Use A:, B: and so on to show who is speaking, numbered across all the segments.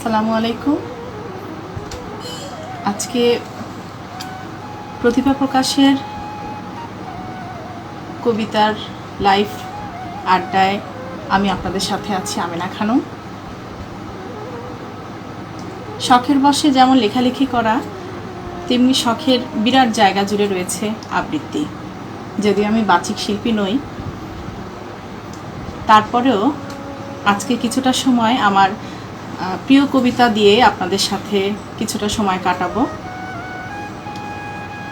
A: আসসালামু আলাইকুম। আজকে প্রতিভা প্রকাশের কবিতার লাইভ আড্ডায় আমি আপনাদের সাথে আছি আমেনা খানম। শখের বশে যেমন লেখালেখি করা, তেমনি শখের বিরাট জায়গা জুড়ে রয়েছে আবৃত্তি। যদিও আমি বাচিক শিল্পী নই, তারপরেও আজকে কিছুটা সময় আমার প্রিয় কবিতা দিয়ে আপনাদের সাথে কিছুটা সময় কাটাবো।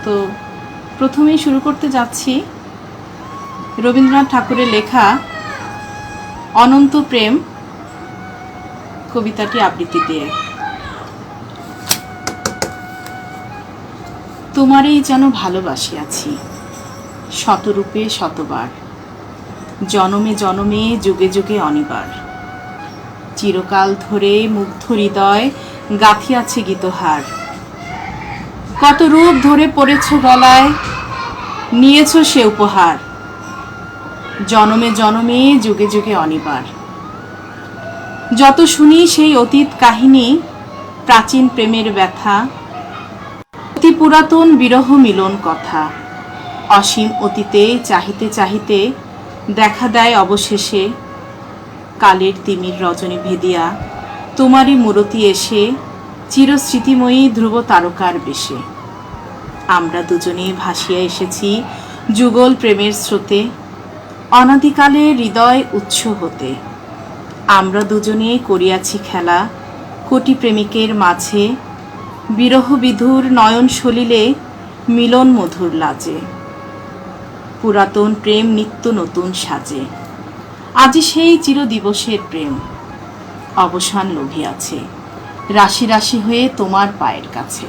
A: তো প্রথমেই শুরু করতে যাচ্ছি রবীন্দ্রনাথ ঠাকুরের লেখা অনন্ত প্রেম কবিতাটি আবৃত্তি দিয়ে। তোমারই যেন ভালোবাসিয়াছি শতরূপে শতবার, জনমে জনমে যুগে যুগে অনিবার, চিরকাল ধরে মুগ্ধ হৃদয় গাঁথিয়াছে গীতহার। কত রূপ ধরে পড়েছ গলায়, নিয়েছ সে উপহার, জনমে জনমে যুগে যুগে অনিবার। যত শুনি সেই অতীত কাহিনী, প্রাচীন প্রেমের ব্যথা, অতি পুরাতন বিরহ মিলন কথা, অসীম অতীতে চাহিতে চাহিতে দেখা দেয় অবশেষে কালের তিমির রজনী ভেদিয়া তোমারই মূরতি এসে চিরস্মৃতিময়ী ধ্রুব তারকার বেশে। আমরা দুজনে ভাসিয়া এসেছি যুগল প্রেমের স্রোতে, অনাদিকালে হৃদয় উৎস হতে। আমরা দুজনে করিয়াছি খেলা কোটি প্রেমিকের মাঝে, বিরহ বিধুর নয়ন সলিলে মিলন মধুর লাজে। পুরাতন প্রেম নিত্য নতুন সাজে, আজি সেই চিরদিবসের প্রেম অবসান লোভিয়াছে রাশি রাশি হয়ে তোমার পায়ের কাছে।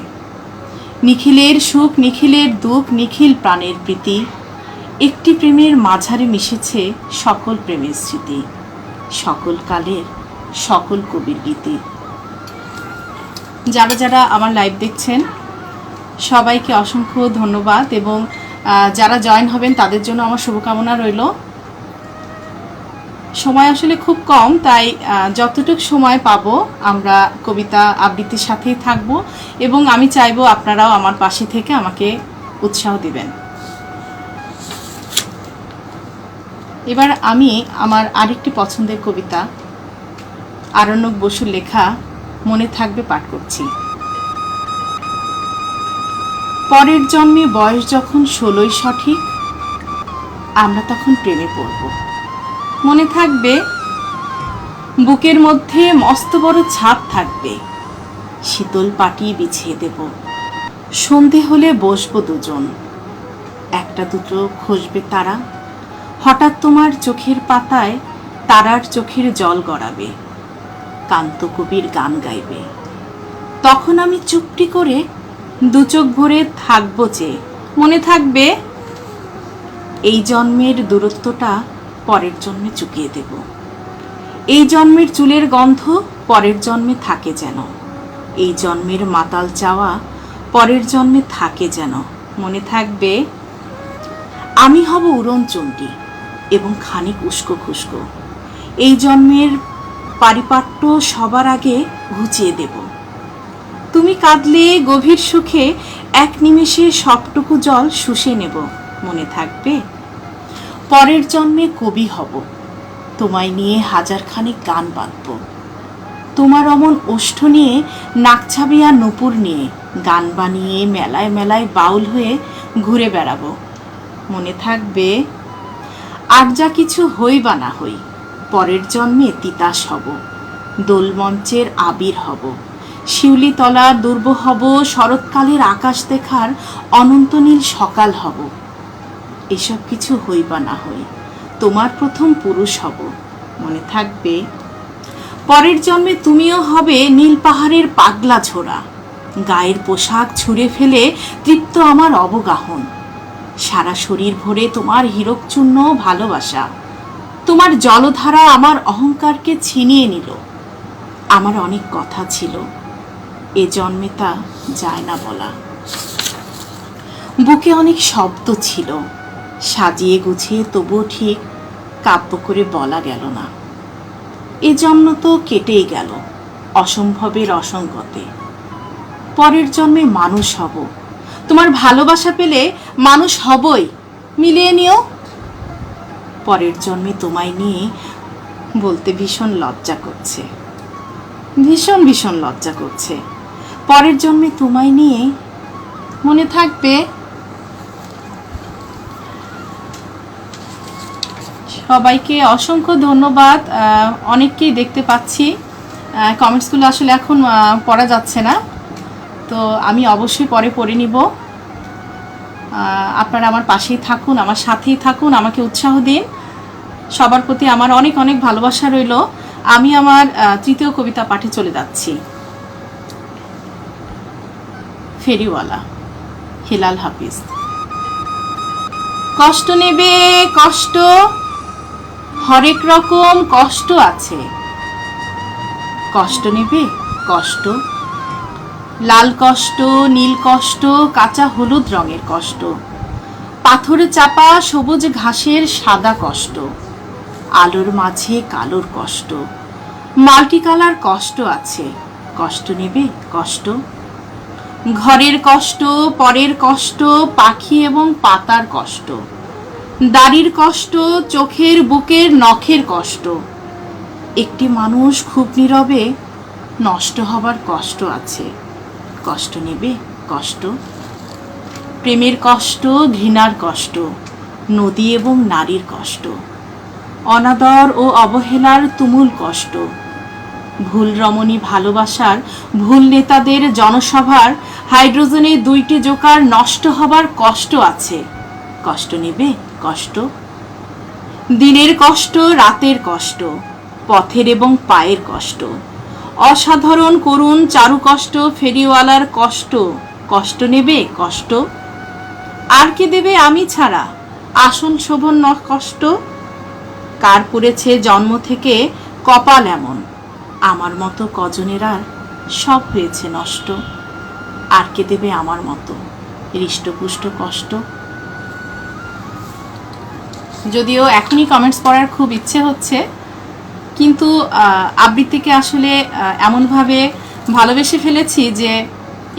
A: নিখিলের সুখ নিখিলের দুঃখ নিখিল প্রাণের প্রীতি, একটি প্রেমের মাঝারে মিশেছে সকল প্রেমের স্মৃতি, সকল কালের সকল কবির গীতি। যারা যারা আমার লাইভ দেখছেন সবাইকে অসংখ্য ধন্যবাদ, এবং যারা জয়েন হবেন তাদের জন্য আমার শুভকামনা রইল। সময় আসলে খুব কম, তাই যতটুকু সময় পাবো আমরা কবিতা আবৃত্তির সাথেই থাকব, এবং আমি চাইবো আপনারাও আমার পাশে থেকে আমাকে উৎসাহ দিবেন। এবার আমি আমার আরেকটি পছন্দের কবিতা আরণ্যক বসুর লেখা মনে থাকবে পাঠ করছি। পরের জন্মে বয়স যখন 16ই সঠিক, আমরা তখন প্রেমে পড়ব। মনে থাকবে বুকের মধ্যে মস্ত বড় ছাপ থাকবে, শীতল পাটি বিছিয়ে দেব। সন্ধে হলে বসবো দুজন, একটা দুটো খসবে তারা, হঠাৎ তোমার চোখের পাতায় তারার চোখের জল গড়াবে, কান্ত কবির গান গাইবে। তখন আমি চুপটি করে দু চোখ ভরে থাকবো চেয়ে। মনে থাকবে এই জন্মের দূরত্বটা পরের জন্মে চুকিয়ে দেব, এই জন্মের চুলের গন্ধ পরের জন্মে থাকে যেন, এই জন্মের মাতাল চাওয়া পরের জন্মে থাকে যেন। মনে থাকবে আমি হব উড়নচণ্ডী এবং খানিক উস্কো খুস্কো, এই জন্মের পারিপাট্য সবার আগে ঘুচিয়ে দেব। তুমি কাঁদলে গভীর সুখে এক নিমেষে সবটুকু জল শুষে নেব। মনে থাকবে পরের জন্মে কবি হব, তোমায় নিয়ে হাজারখানেক গান বাঁধব, তোমার অমন ওষ্ঠ নিয়ে নাকছাবিয়া নূপুর নিয়ে গান বানিয়ে মেলায় মেলায় বাউল হয়ে ঘুরে বেড়াবো। মনে থাকবে আর যা কিছু হই বা না হই, পরের জন্মে তিতাস হব, দোলমঞ্চের আবির হব, শিউলিতলা দুর্ব হব, শরৎকালের আকাশ দেখার অনন্ত নীল সকাল হব। এসব কিছু হই বা না হই, তোমার প্রথম পুরুষ হব। মনে থাকবে পরের জন্মে তুমিও হবে নীল পাহাড়ের পাগলা ঝোড়া, গায়ের পোশাক ছুঁড়ে ফেলে তৃপ্ত আমার অবগাহন, সারা শরীর ভরে তোমার হীরকচূর্ণ ভালোবাসা। তোমার জলধারা আমার অহংকারকে ছিনিয়ে নিল। আমার অনেক কথা ছিল, এ জন্মে তা যায় না বলা। বুকে অনেক শব্দ ছিল, সাজিয়ে গুছিয়ে তবুও ঠিক কাব্য করে বলা গেল না। এ জন্ম তো কেটেই গেল, অসম্ভবের অসঙ্গতে। পরের জন্মে মানুষ হব, তোমার ভালোবাসা পেলে মানুষ হবই, মিলিয়ে নিও। পরের জন্মে তোমায় নিয়ে বলতে ভীষণ লজ্জা করছে, ভীষণ ভীষণ লজ্জা করছে। পরের জন্মে তোমায় নিয়ে, মনে থাকবে। সবাইকে অসংখ্য ধন্যবাদ। অনেককেই দেখতে পাচ্ছি, কমেন্টসগুলো আসলে এখন পড়া যাচ্ছে না, তো আমি অবশ্যই পরে পড়ে নিব। আপনারা আমার পাশেই থাকুন, আমার সাথেই থাকুন, আমাকে উৎসাহ দিন। সবার প্রতি আমার অনেক অনেক ভালোবাসা রইল। আমি আমার তৃতীয় কবিতা পাঠে চলে যাচ্ছি। ফেরিওয়ালা, হেলাল হাফিজ। কষ্ট নেবে কষ্ট, হরেক রকম কষ্ট আছে। কষ্ট নেবে কষ্ট, লাল কষ্ট, নীল কষ্ট, কাঁচা হলুদ রঙের কষ্ট, পাথরে চাপা সবুজ ঘাসের সাদা কষ্ট, আলোর মাঝে কালোর কষ্ট, মাল্টি কালার কষ্ট আছে। কষ্ট নেবে কষ্ট, ঘরের কষ্ট, পরের কষ্ট, পাখি এবং পাতার কষ্ট, দাড়ির কষ্ট, চোখের বুকের নখের কষ্ট, একটি মানুষ খুব নীরবে নষ্ট হবার কষ্ট আছে। কষ্ট নেবে কষ্ট, প্রেমের কষ্ট, ঘৃণার কষ্ট, নদী এবং নারীর কষ্ট, অনাদর ও অবহেলার তুমুল কষ্ট, ভুল রমণী ভালোবাসার, ভুল নেতাদের জনসভার, হাইড্রোজেনে 2টি জোকার নষ্ট হবার কষ্ট আছে। কষ্ট নেবে কষ্ট, দিনের কষ্ট, রাতের কষ্ট, পথের এবং পায়ের কষ্ট, অসাধারণ করুণ চারু কষ্ট, ফেরিওয়ালার কষ্ট। কষ্ট নেবে কষ্ট, আর কে দেবে আমি ছাড়া আসন শোভন কষ্ট, কার পড়েছে জন্ম থেকে কপাল এমন, আমার মতো কজনের আর সব হয়েছে নষ্ট, আর কে দেবে আমার মতো হৃষ্টপুষ্ট কষ্ট। যদিও এখনই কমেন্টস পড়ার খুব ইচ্ছে হচ্ছে, কিন্তু আবৃত্তিকে আসলে এমনভাবে ভালোবেসে ফেলেছি যে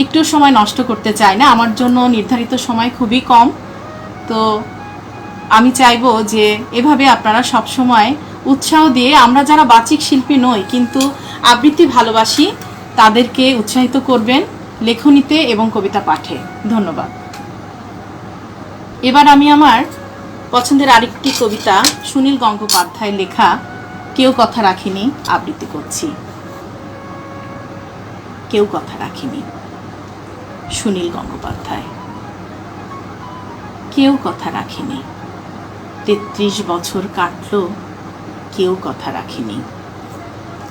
A: একটু সময় নষ্ট করতে চাই না। আমার জন্য নির্ধারিত সময় খুবই কম, তো আমি চাইবো যে এভাবে আপনারা সব সময় উৎসাহ দিয়ে, আমরা যারা বাচিক শিল্পী নই কিন্তু আবৃত্তি ভালোবাসি, তাদেরকে উৎসাহিত করবেন লেখনীতে এবং কবিতা পাঠে। ধন্যবাদ। এবার আমি আমার পছন্দের আরেকটি কবিতা সুনীল গঙ্গোপাধ্যায়ের লেখা কেউ কথা রাখেনি আবৃত্তি করছি। কেউ কথা রাখেনি, সুনীল গঙ্গোপাধ্যায়। কেউ কথা রাখেনি, 33 বছর কাটলো, কেউ কথা রাখেনি।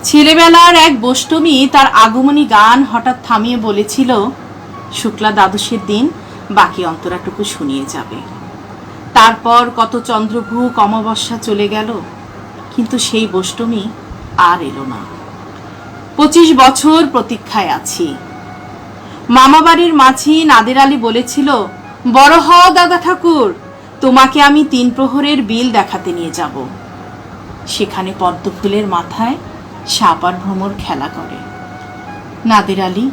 A: ছেলেবেলার এক বষ্টমী তার আগমনী গান হঠাৎ থামিয়ে বলেছিল, শুক্লা দ্বাদশের দিন বাকি অন্তরাটুকু শুনিয়ে যাবে। তারপর কত চন্দ্রভূ অমাবস্যা চলে গেল, কিন্তু সেই বষ্টমী আর এলো না। 25 বছর প্রতীক্ষায় আছি। মামাবাড়ির মাঝি নাদের আলী বলেছিল, বড় হও দাদা ঠাকুর, তোমাকে আমি 3 প্রহরের বিল দেখাতে নিয়ে যাব। সেখানে পদ্ম ফুলের মাথায় সাপ আর ভ্রমর খেলা করে। নাদের আলী,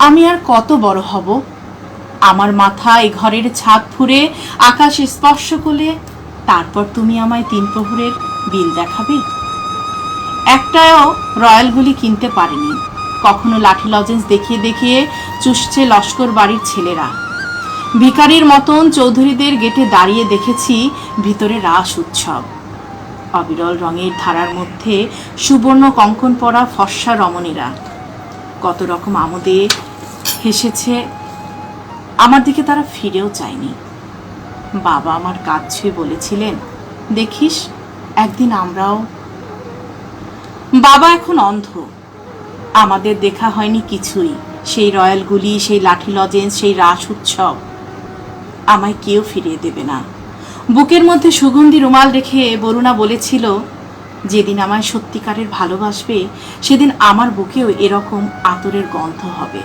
A: আমি আর কত বড় হব? আমার মাথা এই ঘরের ছাদ ফুঁড়ে আকাশ স্পর্শ করলে তারপর তুমি আমায় 3 প্রহরের বিল দেখাবে? একটাও রয়্যাল গুলি কিনতে পারিনি। কখনো লাঠি লজেন্স দেখিয়ে দেখিয়ে চুষছে লস্কর বাড়ির ছেলেরা। ভিখারির মতন চৌধুরীদের গেটে দাঁড়িয়ে দেখেছি ভিতরে রাস উৎসব। অবিরল রঙের ধারার মধ্যে সুবর্ণ কঙ্কন পরা ফর্সা রমণীরা কত রকম আমোদে হেসেছে। আমার দিকে তারা ফিরেও চায়নি। বাবা আমার কাজ ছুঁয়ে বলেছিলেন, দেখিস একদিন আমরাও। বাবা এখন অন্ধ, আমাদের দেখা হয়নি কিছুই। সেই রয়্যালগুলি, সেই লাঠি লজেন্স, সেই রাস উৎসব আমায় কেউ ফিরিয়ে দেবে না। বুকের মধ্যে সুগন্ধি রুমাল রেখে বরুণা বলেছিল, যেদিন আমায় সত্যিকারের ভালোবাসবে সেদিন আমার বুকেও এরকম আতরের গন্ধ হবে।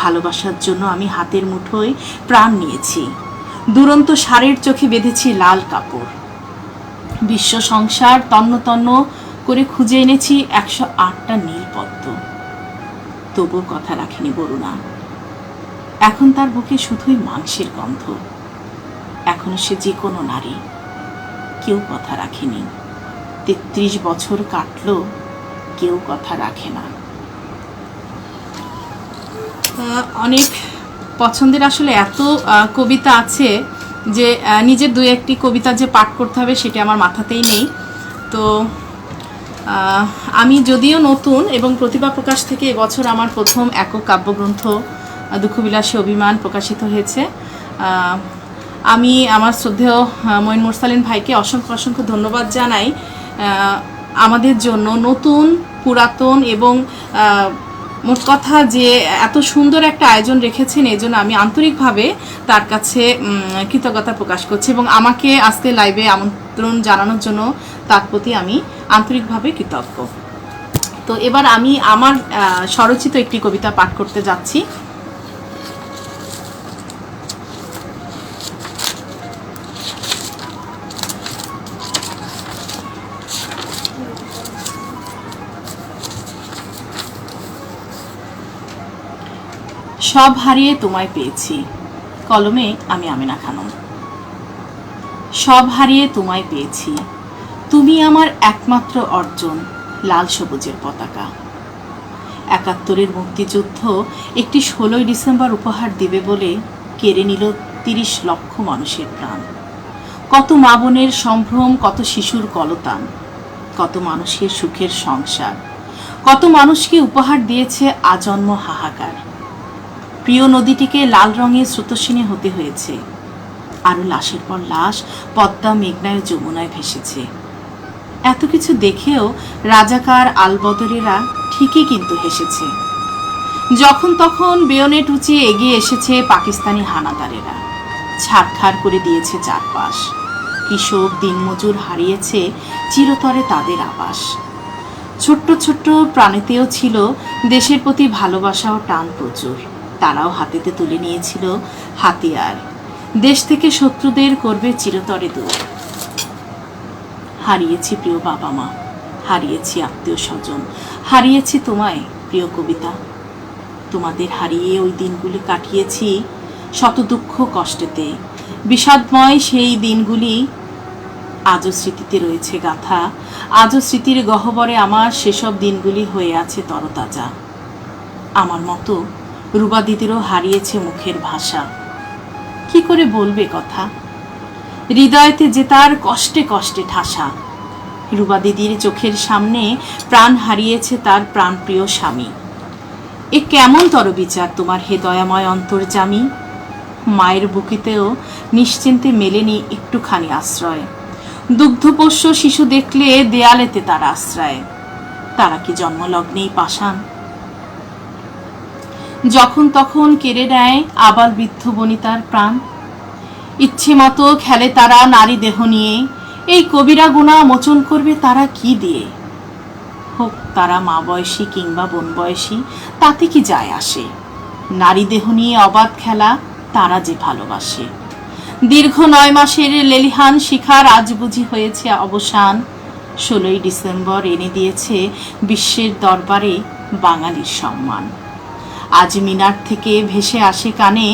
A: ভালোবাসার জন্য আমি হাতের মুঠোয় প্রাণ নিয়েছি। দুরন্ত ষাঁড়ের চোখে বেঁধেছি লাল কাপড়। বিশ্ব সংসার তন্ন তন্ন করে খুঁজে এনেছি 108টা নীল পদ্ম, তবুও কথা রাখেনি বরুণা। এখন তার বুকে শুধুই মাংসের গন্ধ। এখনো সে যে কোনো নারী, কেউ কথা রাখেনি। ৩৩ বছর কাটলো, কেউ কথা রাখে না। অনেক পছন্দের আসলে এত কবিতা আছে যে নিজের দুই একটি কবিতা যে পাঠ করতে হবে সেটি আমার মাথাতেই নেই। তো আমি যদিও নতুন এবং প্রতিভা প্রকাশ থেকে এবছর আমার প্রথম একক কাব্যগ্রন্থ দুঃখবিলাসী অভিমান প্রকাশিত হয়েছে। আমি আমার শ্রদ্ধেয় মঈন মুরসালিন ভাইকে অসংখ্য অসংখ্য ধন্যবাদ জানাই আমাদের জন্য নতুন, পুরাতন এবং মোট কথা যে এত সুন্দর একটা আয়োজন রেখেছেন। এই জন্য আমি আন্তরিকভাবে তার কাছে কৃতজ্ঞতা প্রকাশ করছি এবং আমাকে আজকে লাইভে আমন্ত্রণ জানানোর জন্য তার প্রতি আমি আন্তরিকভাবে কৃতজ্ঞ। তো এবার আমি আমার স্বরচিত একটি কবিতা পাঠ করতে যাচ্ছি। সব হারিয়ে তোমায় পেয়েছি, কলমে আমি আমেনা খানম। সব হারিয়ে তোমায় পেয়েছি, তুমি আমার একমাত্র অর্জন, লাল সবুজের পতাকা। ৭১-এর মুক্তিযুদ্ধ একটি ১৬ই ডিসেম্বর উপহার দিবে বলে কেড়ে নিল ৩০ লক্ষ মানুষের প্রাণ। কত মা বোনের সম্ভ্রম, কত শিশুর কলতান, কত মানুষের সুখের সংসার, কত মানুষকে উপহার দিয়েছে আজন্ম হাহাকার। প্রিয় নদীটিকে লাল রঙের স্রোতস্বিনী হতে হয়েছে, আরও লাশের পর লাশ পদ্মা, মেঘনায়, যমুনায় ভেসেছে। এত কিছু দেখেও রাজাকার আলবদরেরা ঠিকই কিন্তু হেসেছে। যখন তখন বেয়নেট উঁচিয়ে এগিয়ে এসেছে পাকিস্তানি হানাদারেরা, ছাড়খাড় করে দিয়েছে চারপাশ। কৃষক, দিনমজুর হারিয়েছে চিরতরে তাদের আবাস। ছোট্ট ছোট্ট প্রাণীতেও ছিল দেশের প্রতি ভালোবাসা ও টান প্রচুর। তারাও হাতেতে তুলে নিয়েছিল হাতিয়ার, দেশ থেকে শত্রুদের করবে চিরতরে দূর। হারিয়েছি প্রিয় বাবা মা, হারিয়েছি আত্মীয় স্বজন, হারিয়েছি তোমায় প্রিয় কবিতা। তোমাদের হারিয়ে ওই দিনগুলি কাটিয়েছি শত দুঃখ কষ্টেতে। বিষাদময় সেই দিনগুলি আজও স্মৃতিতে রয়েছে গাথা। আজও স্মৃতির গহ্বরে আমার সেসব দিনগুলি হয়ে আছে তরতাজা। আমার মতো রুবা দিদিরও হারিয়েছে মুখের ভাষা। কি করে বলবে কথা, হৃদয়তে যে তার কষ্টে কষ্টে ঠাসা। রুবা দিদির চোখের সামনে প্রাণ হারিয়েছে তার প্রাণপ্রিয় স্বামী। এ কেমন তর বিচার তোমার হে দয়াময় অন্তর্যামী। মায়ের বুকেতেও নিশ্চিন্তে মেলেনি একটুখানি আশ্রয়। দুগ্ধপোষ্য শিশু দেখলে দেয়ালেতে তার আশ্রয়। তারা কি জন্মলগ্নেই পাষাণ? যখন তখন কেড়ে নেয় আবাল বৃদ্ধ বনিতার প্রাণ। ইচ্ছে মতো খেলে তারা নারী দেহ নিয়ে। এই কবিরা গুণা মোচন করবে তারা কি দিয়ে? হোক তারা মা বয়সী কিংবা বোন বয়সী, তাতে কি যায় আসে? নারী দেহ নিয়ে অবাধ খেলা তারা যে ভালোবাসে। দীর্ঘ ৯ মাসের লেলিহান শিখার আজ বুঝি হয়েছে অবসান। ১৬ই ডিসেম্বর এনে দিয়েছে বিশ্বের দরবারে বাঙালির সম্মান। আজ মিনার থেকে ভেসে আসে কানে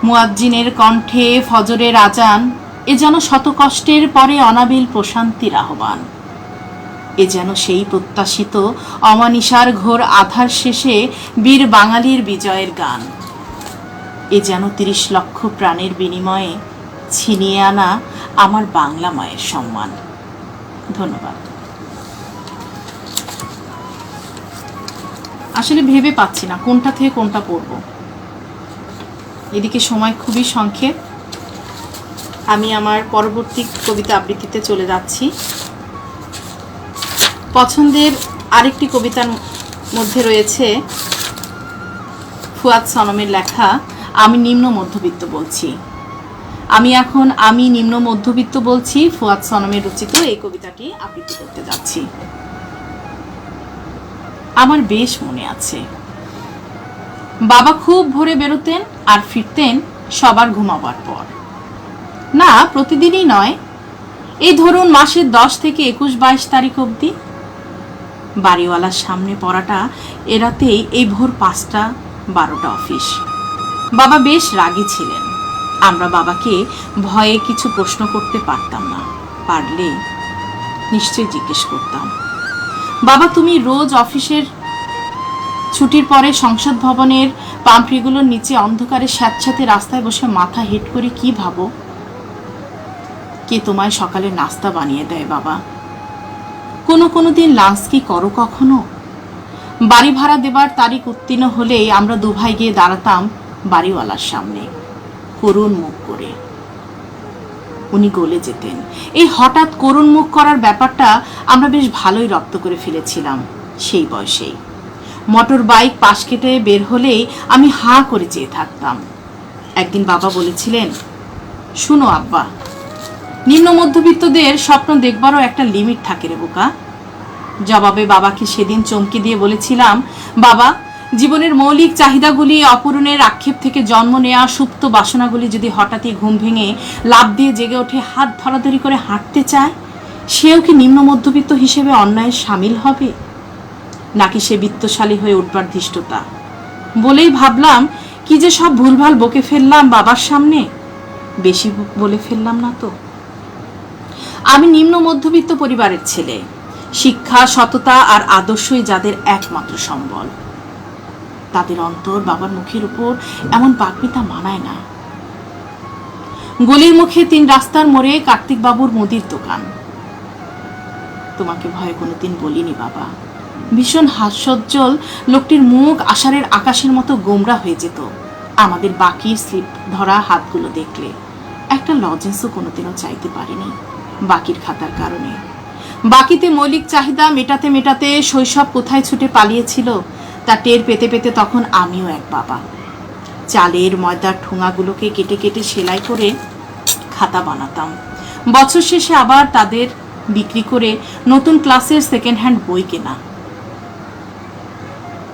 A: মুয়াজ্জিনের কণ্ঠে ফজরের আজান। এ যেন শত কষ্টের পরে অনাবিল প্রশান্তির আহ্বান। এ যেন সেই প্রত্যাশিত অমানিসার ঘোর আধার শেষে বীর বাঙালির বিজয়ের গান। এ যেন ৩০ লক্ষ প্রাণের বিনিময়ে ছিনিয়ে আনা আমার বাংলা মায়ের সম্মান। ধন্যবাদ। আসলে ভেবে পাচ্ছি না কোনটা থেকে কোনটা পড়ব। এদিকে সময় খুবই সংক্ষেপ। আমি আমার পরবর্তী কবিতা আবৃত্তিতে চলে যাচ্ছি। পছন্দের আরেকটি কবিতার মধ্যে রয়েছে ফুয়াদ সনমের লেখা আমি নিম্ন মধ্যবিত্ত বলছি। আমি নিম্ন মধ্যবিত্ত বলছি ফুয়াদ সনমের রচিত এই কবিতাটি আবৃত্তি করতে যাচ্ছি। আমার বেশ মনে আছে, বাবা খুব ভোরে বেরোতেন আর ফিরতেন সবার ঘুমাবার পর। না, প্রতিদিনই নয়, এই ধরুন মাসের ১০ থেকে ২১-২২ তারিখ অবধি। বাড়িওয়ালার সামনে পড়াটা এরাতেই এই ভোর 5টা-12টা অফিস। বাবা বেশ রাগী ছিলেন। আমরা বাবাকে ভয়ে কিছু প্রশ্ন করতে পারতাম না, পারলে নিশ্চয়ই জিজ্ঞেস করতাম, বাবা তুমি রোজ অফিসের ছুটির পরে সংসদ ভবনের পাম্পড়িগুলোর নিচে অন্ধকারে স্যাঁতস্যাঁতে রাস্তায় বসে মাথা হেঁট করে কি ভাবো? কে তোমায় সকালে নাস্তা বানিয়ে দেয় বাবা? কোনো দিন লাঞ্চ কি করো কখনো? বাড়ি ভাড়া দেবার তারিখ উত্তীর্ণ হলেই আমরা দুভাই গিয়ে দাঁড়াতাম বাড়িওয়ালার সামনে, করুণ মুখ করে। উনি গলে যেতেন। এই হঠাৎ করুণ মুখ করার ব্যাপারটা আমরা বেশ ভালোই রপ্ত করে ফেলেছিলাম সেই বয়সেই। মোটর বাইক পাশ কেটে বের হলেই আমি হাঁ করে চেয়ে থাকতাম। একদিন বাবা বলেছিলেন, শুনো আব্বা, নিম্ন মধ্যবিত্তদের স্বপ্ন দেখবারও একটা লিমিট থাকে রে বোকা। জবাবে বাবাকে সেদিন চমকে দিয়ে বলেছিলাম, বাবা জীবনের মৌলিক চাহিদাগুলি অপূরণের আক্ষেপ থেকে জন্ম নেওয়া সুপ্ত বাসনাগুলি যদি হঠাৎই ঘুম ভেঙে লাফ দিয়ে জেগে ওঠে, হাত ধরাধরি করে হাঁটতে চায়, সেও কি নিম্ন মধ্যবিত্ত হিসেবে অন্যায়ের সামিল হবে, নাকি সে বিত্তশালী হয়ে উঠবার ধৃষ্টতা? বলেই ভাবলাম কি যে সব ভুলভাল বকে ফেললাম বাবার সামনে। বেশি বলে ফেললাম না তো? আমি নিম্ন মধ্যবিত্ত পরিবারের ছেলে। শিক্ষা, সততা আর আদর্শই যাদের একমাত্র সম্বল, তাদের অন্তর বাবার মুখের উপর এমন পাকবিতা মানায় না। গলির মুখে 3 রাস্তার মোড়ে কার্তিক বাবুর মুদির দোকান। তোমাকে ভয়ে কোনোদিন বলিনি বাবা। ভীষণ হাস্যোজ্জ্বল লোকটির মুখ আষাঢ়ের আকাশের মতো গোমরা হয়ে যেত আমাদের বাকি স্লিপ ধরা হাতগুলো দেখলে। একটা লজেন্সও কোনোদিনও চাইতে পারিনি বাকির খাতার কারণে। বাকিতে মৌলিক চাহিদা মেটাতে মেটাতে শৈশব কোথায় ছুটে পালিয়েছিল তা টের পেতে পেতে তখন আমিও এক বাবা। চালের ময়দার ঠোঙাগুলোকে কেটে কেটে সেলাই করে খাতা বানাতাম। বছর শেষে আবার তাদের বিক্রি করে নতুন ক্লাসের সেকেন্ড হ্যান্ড বই কেনা।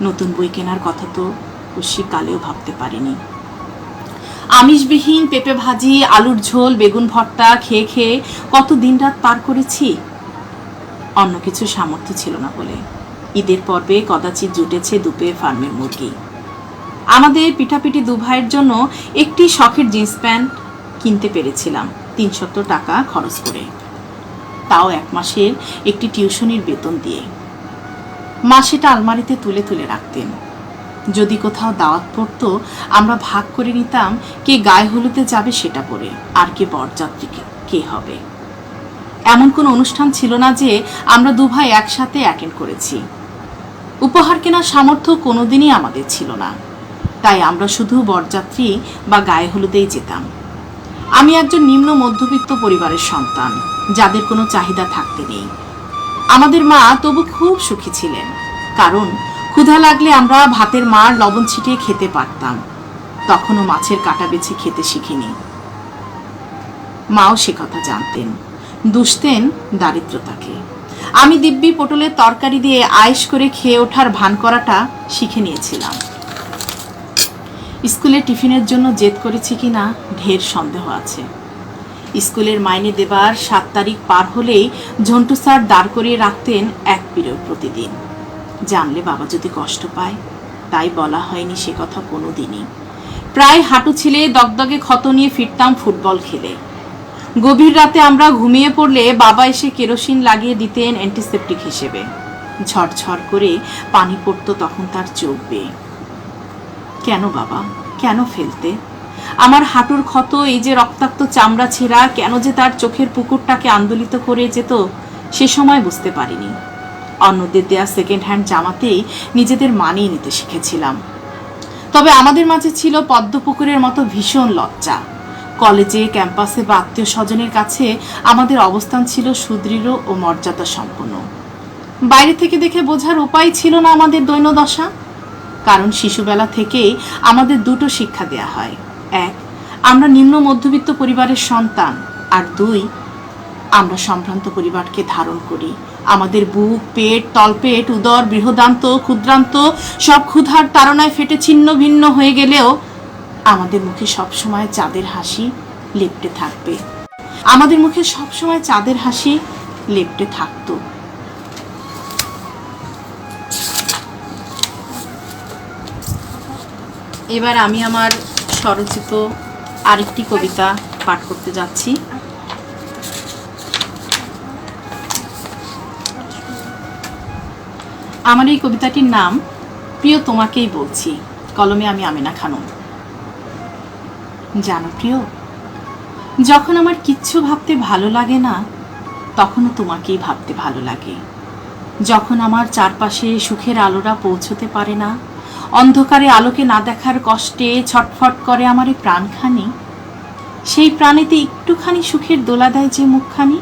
A: নতুন বই কেনার কথা তো কালেও ভাবতে পারিনি। আমিষবিহীন পেঁপে ভাজি, আলুর ঝোল, বেগুন ভর্তা খেয়ে খেয়ে কত দিন রাত পার করেছি। অন্য কিছু সামর্থ্য ছিল না বলে ঈদের পর্বে কদাচিৎ জুটেছে দুপে ফার্মের মুরগি। আমাদের পিঠাপিঠি 2 ভাইয়ের জন্য একটি শখের জিন্স প্যান্ট কিনতে পেরেছিলাম 370 টাকা খরচ করে, তাও 1 মাসের একটি টিউশনির বেতন দিয়ে। মা সেটা আলমারিতে তুলে তুলে রাখতেন। যদি কোথাও দাওয়াত পড়তো আমরা ভাগ করে নিতাম কে গায়ে হলুদে যাবে সেটা পরে, আর কে বরযাত্রী কে হবে। এমন কোনো অনুষ্ঠান ছিল না যে আমরা 2 ভাই একসাথে অ্যাটেন্ড করেছি। উপহার কেনার সামর্থ্য কোনোদিনই আমাদের ছিল না, তাই আমরা শুধু বরযাত্রী বা গায়ে হলুদেই যেতাম। আমি একজন নিম্ন মধ্যবিত্ত পরিবারের সন্তান, যাদের কোনো চাহিদা থাকতে নেই। আমাদের মা তবু খুব সুখী ছিলেন, কারণ ক্ষুধা লাগলে আমরা ভাতের মার লবণ ছিটিয়ে খেতে পারতাম। তখনও মাছের কাঁটা বেছে খেতে শিখিনি। মাও সে কথা জানতেন, দুষতেন দারিদ্রতাকে। আমি দিব্যি পটলের তরকারি দিয়ে আয়েশ করে খেয়ে ওঠার ভান করাটা শিখে নিয়েছিলাম। স্কুলে টিফিনের জন্য জেদ করেছি কিনা ঢের সন্দেহ আছে। স্কুলের মাইনে দেবার 7 তারিখ পার হলেই ঝন্টু স্যার দাঁড় করিয়ে রাখতেন 1 পিরিয়ড প্রতিদিন। জানলে বাবা যদি কষ্ট পায়, তাই বলা হয়নি সে কথা কোনোদিনই। প্রায় হাঁটু ছিলে দগদগে ক্ষত নিয়ে ফিরতাম ফুটবল খেলে। গভীর রাতে আমরা ঘুমিয়ে পড়লে বাবা এসে কেরোসিন লাগিয়ে দিতেন অ্যান্টিসেপটিক হিসেবে। ঝরঝর করে পানি পড়তো তখন তার চোখ বেয়ে। কেন বাবা, কেন ফেলতে? আমার হাঁটুর ক্ষত, এই যে রক্তাক্ত চামড়া ছেঁড়া, কেন যে তার চোখের পুকুরটাকে আন্দোলিত করে যেত সে সময় বুঝতে পারিনি। অন্যদের দেয়া সেকেন্ড হ্যান্ড জামাতেই নিজেদের মানিয়ে নিতে শিখেছিলাম। তবে আমাদের মাঝে ছিল পদ্মপুকুরের মতো ভীষণ লজ্জা। কলেজে, ক্যাম্পাসে বা আত্মীয় স্বজনের কাছে আমাদের অবস্থান ছিল সুদৃঢ় ও মর্যাদা সম্পন্ন। বাইরে থেকে দেখে বোঝার উপায় ছিল না আমাদের দৈন্যদশা, কারণ শিশুবেলা থেকেই আমাদের 2টো শিক্ষা দেয়া হয়। 1, আমরা নিম্ন মধ্যবিত্ত পরিবারের সন্তান, আর 2, আমরা সম্ভ্রান্ত পরিবারকে ধারণ করি। আমাদের বুক, পেট, তলপেট, উদর, বৃহদান্ত, ক্ষুদ্রান্ত সব ক্ষুধার তাড়নায় ফেটে ছিন্ন ভিন্ন হয়ে গেলেও আমাদের মুখে সবসময় চাঁদের হাসি লেপ্টে থাকবে। আমাদের মুখে সবসময় চাঁদের হাসি লেপ্টে থাকতো। এবার আমি আমার স্বরচিত আরেকটি কবিতা পাঠ করতে যাচ্ছি। আমার এই কবিতাটির নাম প্রিয় তোমাকেই বলছি, কলমে আমি আমিনা খানম। জানো প্রিয়, যখন আমার কিচ্ছু ভাবতে ভালো লাগে না, তখনও তোমাকেই ভাবতে ভালো লাগে। যখন আমার চারপাশে সুখের আলোরা পৌঁছতে পারে না, অন্ধকারে আলোকে না দেখার কষ্টে ছটফট করে আমার এই প্রাণখানি, সেই প্রাণেতে একটুখানি সুখের দোলা দেয় যে মুখখানি,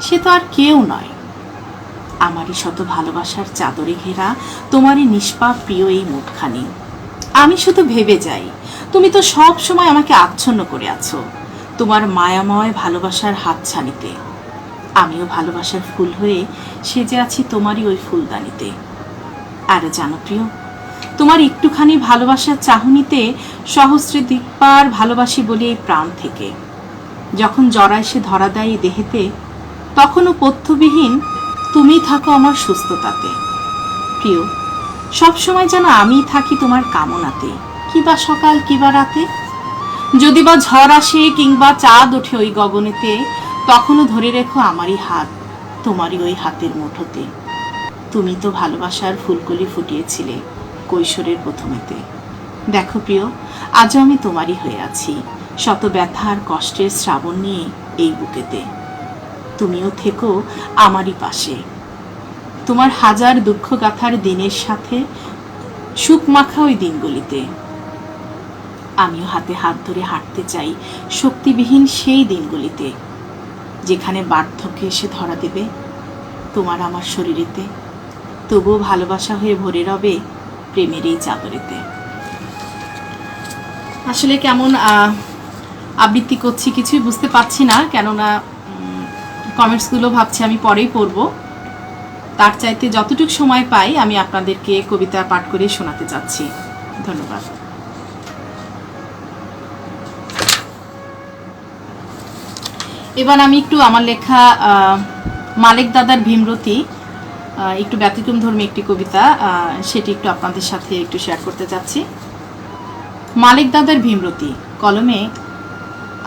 A: সে তো আর কেউ নয়, আমারই শত ভালোবাসার চাদরে ঘেরা তোমারই নিষ্পাপ প্রিয় এই মুখখানি। আমি শুধু ভেবে যাই, তুমি তো সব সময় আমাকে আচ্ছন্ন করে আছো তোমার মায়াময় ভালোবাসার হাতছানিতে। আমিও ভালোবাসার ফুল হয়ে সেজে আছি তোমারই ওই ফুলদানিতে। আর জানো প্রিয়, তোমার একটুখানি ভালোবাসার চাহনিতে সহস্রে দিকপার ভালোবাসি বলি এই প্রাণ থেকে। যখন জরা এসে ধরা দেয় এই দেহেতে, তখনও পথ্যবিহীন তুমি থাকো আমার সুস্থতাতে। প্রিয়, সবসময় যেন আমি থাকি তোমার কামনাতে, কিবা সকাল কিবা রাতে। যদি বা ঝড় আসে কিংবা চাঁদ ওঠে ওই গগনেতে, তখনও ধরে রেখো আমারই হাত তোমারই ওই হাতের মুঠোতে। তুমি তো ভালোবাসার ফুলকলি ফুটিয়েছিলে কৈশোরের প্রথমেতে। দেখো প্রিয়, আজও আমি তোমারই হয়ে আছি, শত ব্যথা আর কষ্টের শ্রাবণ নিয়ে এই বুকেতে। তুমিও থেকো আমারই পাশে, তোমার হাজার দুঃখ গাথার দিনের সাথে সুখ মাখা ওই দিনগুলিতে। আমিও হাতে হাত ধরে হাঁটতে চাই শক্তিবিহীন সেই দিনগুলিতে, যেখানে বার্ধক্য এসে ধরা দেবে তোমার আমার শরীরেতে, তবুও ভালোবাসা হয়ে ভরে রবে প্রেমের এই চাদরেতে। আসলে কেমন আবৃত্তি করছি কিছুই বুঝতে পারছি না, কেননা কমেন্টসগুলো ভাবছি আমি পরেই পড়ব। তার চাইতে যতটুকু সময় পাই আমি আপনাদেরকে কবিতা পাঠ করে শোনাতে চাচ্ছি। ধন্যবাদ। এবার আমি একটু আমার লেখা মালেক দাদার ভীমরতি, একটু ব্যতিক্রমধর্মী একটি কবিতা, সেটি একটু আপনাদের সাথে একটু শেয়ার করতে চাচ্ছি। মালেক দাদার ভীমরতি, কলমে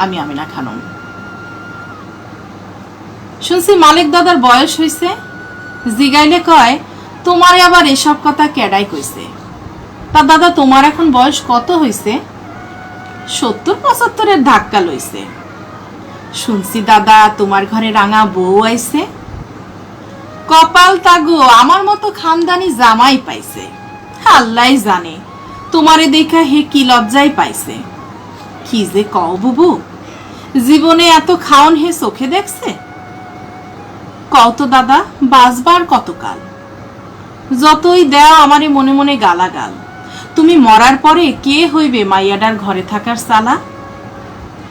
A: আমি আমিনা খানম। শুনছি মালেক দাদার বয়স হইছে, জিগাইলে কয় তোমারে আবার এসব কথা কেডাই কইছে। তা দাদা তোমার এখন বয়স কত হইছে? 70-75-এর ধাক্কা লইছে। শুনছি দাদা তোমার ঘরে রাঙা বউ আইছে। কপাল তাগো আমার মতো খানদানি জামাই পাইছে। আল্লাহ জানে তোমারে দেখা হে কি লজ্জাই পাইছে। কি যে কও বুবু, জীবনে এত খাওন হে চোখে দেখছে? কও তো দাদা বাঁচবার কতকাল? যতই দেও আমারে মনে মনে গালাগাল, তুমি মরার পরে কে হইবে মাইয়াডার ঘরে থাকার সালা?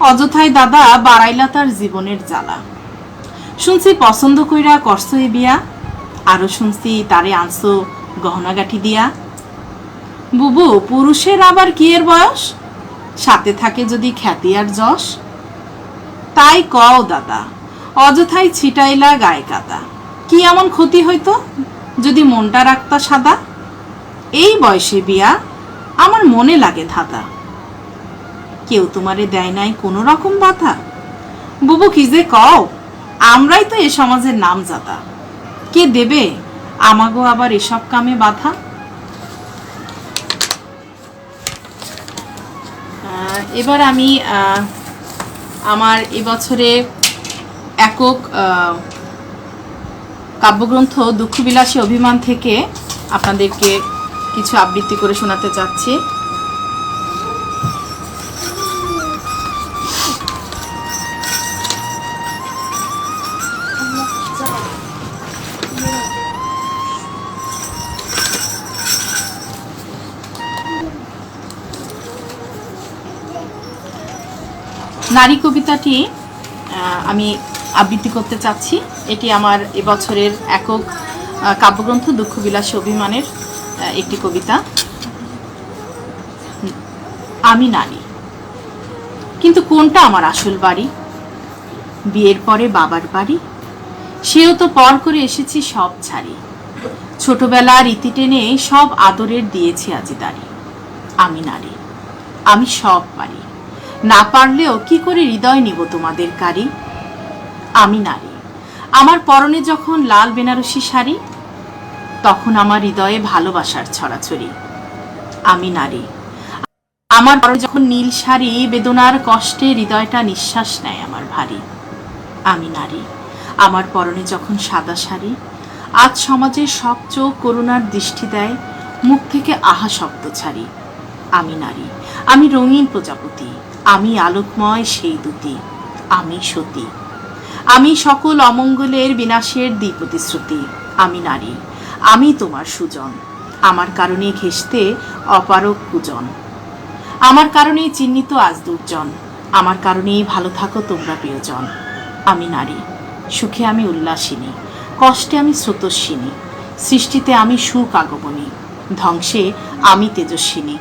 A: অযথাই দাদা বাড়াইলা তার জীবনের জ্বালা। শুনছি পছন্দ কইরা করছো এ বিয়া, আরো শুনছি তারে আনছো গহনাগাঠি দিয়া। বুবু পুরুষের আবার কি এর বয়স, সাথে থাকে যদি খ্যাতি আর যশ। তাই কও দাদা অযথাই ছিটাইলা গায়ে কাদা, কি এমন ক্ষতি হইতো যদি মনটা রাখতা সাদা? এই বয়সে বিয়া আমার মনে লাগে ধাঁধা, কেউ তোমারে দেয় নাই কোনো রকম বাধা। বুবু কি যে কও, আমরাই তো এ সমাজের নাম জাদা, কে দেবে আমাগো আবার এসব কামে বাধা? এবার আমি আমার এবছরে একক কাব্যগ্রন্থ দুঃখবিলাসী অভিমান থেকে আপনাদেরকে কিছু আবৃত্তি করে শোনাতে চাচ্ছি। নারী কবিতাটি আমি আবৃত্তি করতে চাচ্ছি। এটি আমার এবছরের একক কাব্যগ্রন্থ দুঃখবিলাসী অভিমানের একটি কবিতা। আমি নারী, কিন্তু কোনটা আমার আসল বাড়ি? বিয়ের পরে বাবার বাড়ি, সেও তো পর করে এসেছি সব ছাড়ি। ছোটবেলার ইতি টেনে সব আদরের দিয়েছি আজি দাঁড়ি। আমি নারী, আমি সব পারি, না পারলেও কি করে হৃদয় নিব তোমাদের কারি। আমি নারী, আমার পরনে যখন লাল বেনারসি শাড়ি, তখন আমার হৃদয়ে ভালোবাসার ছড়াছড়ি। আমি নারী, আমার পরনে যখন নীল শাড়ি, বেদনার কষ্টে হৃদয়টা নিঃশ্বাস নেয় আমার ভারী। আমি নারী, আমার পরনে যখন সাদা শাড়ি, আজ সমাজের সব চোখ করুণার দৃষ্টি দেয়, মুখ থেকে আহা শব্দ ছাড়ি। আমি নারী, আমি রঙিন প্রজাপতি, আমি আলোকময় সেই দুটি, আমি সতী, আমি সকল অমঙ্গলের বিনাশের দ্বিপ্রতিশ্রুতি। আমি নারী, আমি তোমার সুজন, আমার কারণে ঘেঁষতে অপারক পূজন, আমার কারণেই চিহ্নিত আজ দুর্জন, আমার কারণেই ভালো থাকো তোমরা প্রিয়জন। আমি নারী, সুখে আমি উল্লাসিনী, কষ্টে আমি স্রোতস্বিনী, সৃষ্টিতে আমি সুখ আগমনী, ধ্বংসে আমি তেজস্বিনী।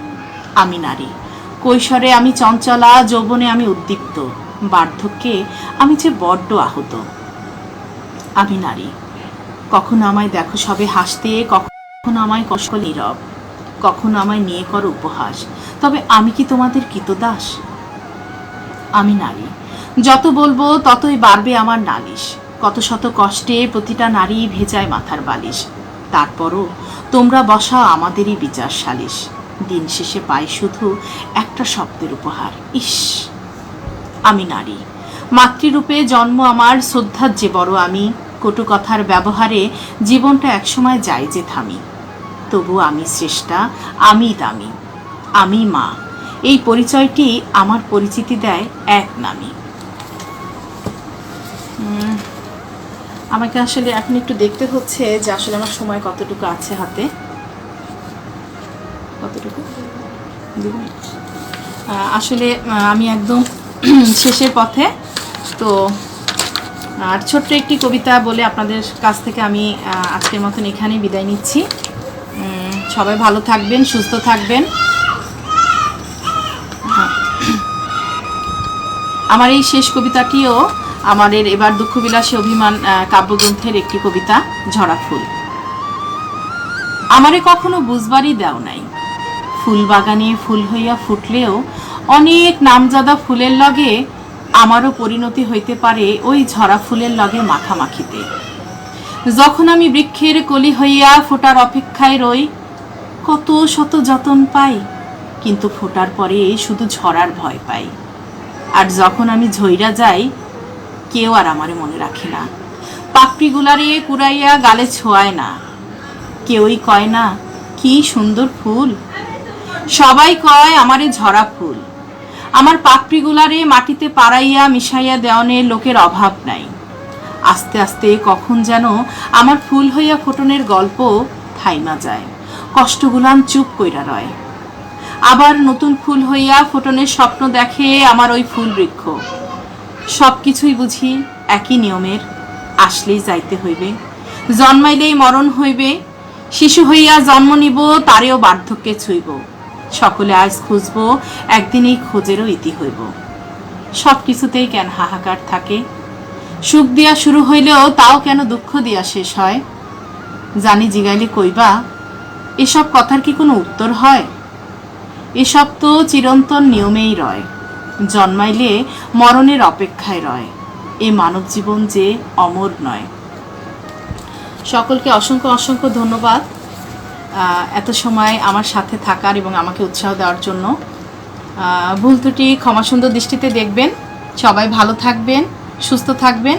A: আমি নারী, কৈশোরে আমি চঞ্চলা, যৌবনে আমি উদ্দীপ্ত, বার্ধক্যে আমি যে বড্ড আহত। আমি নারী, কখনো আমায় দেখো সবে হাসতে, কখনো আমায় কষ্ট নীরব, কখনো আমায় নিয়ে করো উপহাস, তবে আমি কি তোমাদের কৃতদাস? আমি নারী, যত বলবো ততই বাড়বে আমার নালিশ, কত শত কষ্টে প্রতিটা নারী ভেজায় মাথার বালিশ, তারপরও তোমরা বসা আমাদেরই বিচার সালিশ, দিন শেষে পাই শুধু একটা শব্দের উপহার, ইস। আমি নারী, মাতৃরূপে জন্ম আমার, শ্রদ্ধার যে বড় আমি, কটু কথার ব্যবহারে জীবনটা একসময় যায় যে থামি, তবু আমি শ্রেষ্ঠা, আমি দামি, আমি মা, এই পরিচয়টি আমার পরিচিতি দেয় এক নামে। আমাকে আসলে এখন একটু দেখতে হচ্ছে যে আসলে আমার সময় কতটুকু আছে হাতে, কতটুকু আসলে আমি একদম শেষের পথে। তো আর ছোট্ট একটি কবিতা বলে আপনাদের কাছ থেকে আমি আজকের মতন এখানেই বিদায় নিচ্ছি। সবাই ভালো থাকবেন, সুস্থ থাকবেন। আমার এই শেষ কবিতাটিও আমাদের এবার দুঃখবিলাসী অভিমান কাব্যগ্রন্থের একটি কবিতা, ঝরা ফুল। আমারে কখনো বুঝবারই দাও নাই, ফুল বাগানে ফুল হইয়া ফুটলেও অনেক নামজাদা ফুলের লগে আমারও পরিণতি হইতে পারে ওই ঝরা ফুলের লগে মাখামাখিতে। যখন আমি বৃক্ষের কলি হইয়া ফোটার অপেক্ষায় রই, কত শত যতন পাই, কিন্তু ফোটার পরে শুধু ঝরার ভয় পাই। আর যখন আমি ঝইরা যাই, কেউ আর আমারে মনে রাখে না, পাপড়িগুলারে কুড়াইয়া গালে ছোঁয়ায় না, কেউই কয় না কি সুন্দর ফুল, সবাই কয় আমারে ঝরা ফুল। আমার পাপড়িগুলারে মাটিতে পাড়াইয়া মিশাইয়া দেওয়ানের লোকের অভাব নাই। আস্তে আস্তে কখন যেন আমার ফুল হইয়া ফোটনের গল্প থাইমা যায়, কষ্টগুলান চুপ কইরা রয়। আবার নতুন ফুল হইয়া ফোটনের স্বপ্ন দেখে আমার ওই ফুল বৃক্ষ। সব কিছুই বুঝি একই নিয়মের, আসলেই যাইতে হইবে, জন্মাইলেই মরণ হইবে, শিশু হইয়া জন্ম নিব, তারেও বার্ধক্যে ছুঁইব, সকলে আজ খুঁজব, একদিন এই খোঁজেরও ইতি হইব। সব কিছুতেই কেন হাহাকার থাকে, সুখ দিয়া শুরু হইলেও তাও কেন দুঃখ দিয়া শেষ হয়? জানি জিগাইলে কইবা, এসব কথার কি কোনো উত্তর হয়? এসব তো চিরন্তন নিয়মেই রয়, জন্মাইলে মরণের অপেক্ষায় রয়, এ মানব জীবন যে অমর নয়। সকলকে অসংখ্য অসংখ্য ধন্যবাদ এত সময় আমার সাথে থাকার এবং আমাকে উৎসাহ দেওয়ার জন্য। ভুল ত্রুটি ক্ষমা সুন্দর দৃষ্টিতে দেখবেন। সবাই ভালো থাকবেন, সুস্থ থাকবেন,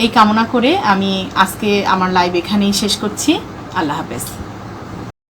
A: এই কামনা করে আমি আজকে আমার লাইভ এখানেই শেষ করছি। আল্লাহ হাফেজ।